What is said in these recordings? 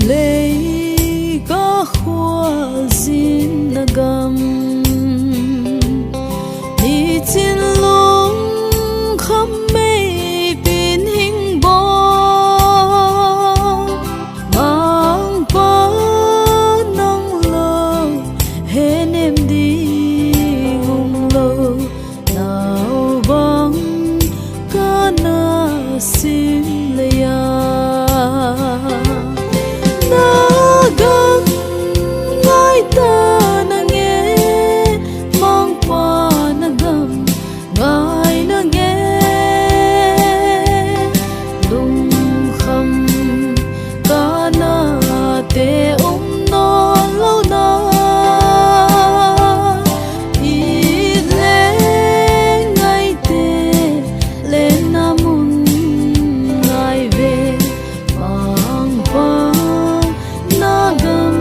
lấy có khoa zin na gam ni chin lung kham mây pin hình bo mang pa nang lo he nem đi hùng lo nào băng ca na sim le ya ta na nghe mang pa na gam ngai na nghe lung kham ca na te no lâu na i le ngai te le na mun ngai ve mang pa na gam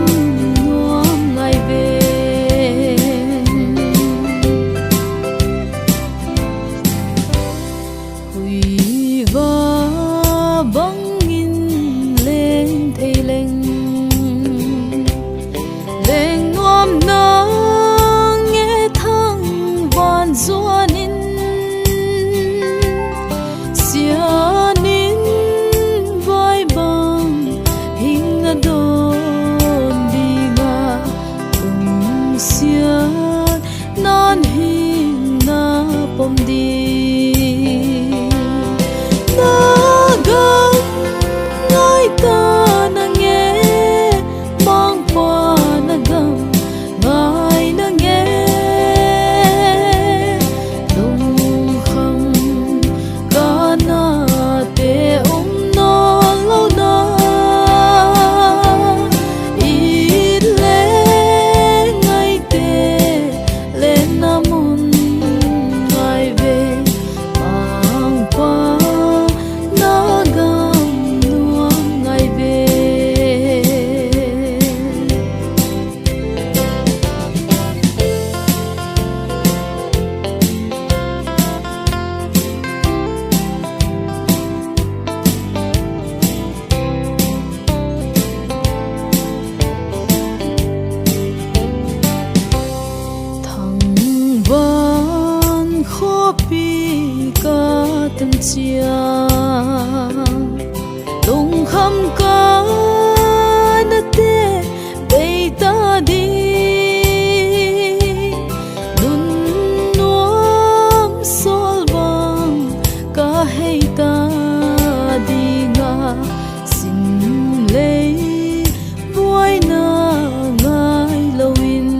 non hin na pom đi na gam ngai ta na nghe mang pa na gam ngai na nghe lung kham ca na te no lâu na pi ca tâm chia lung kham ca na te bay ta đi nun nuam sol bang ca hay ta đi nga xin lấy vui na ngai lowin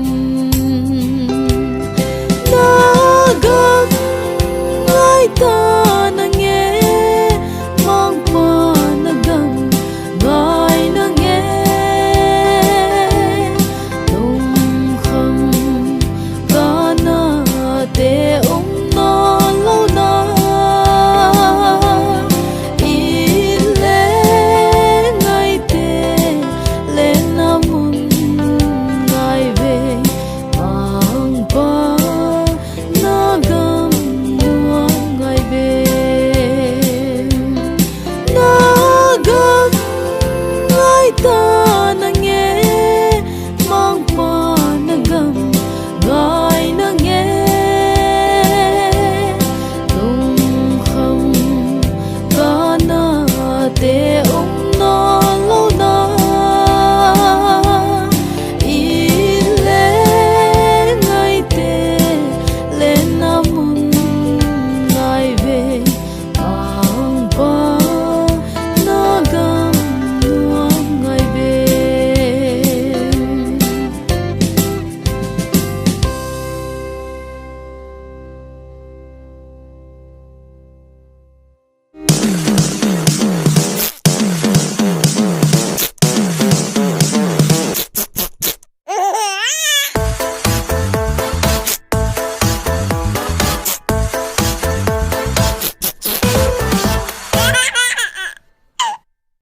ta na nghe mang pa na gam ngai na nghe lung kham ca na te no lâu na i le ngai te le na mun ngai ve mang pa na gam ta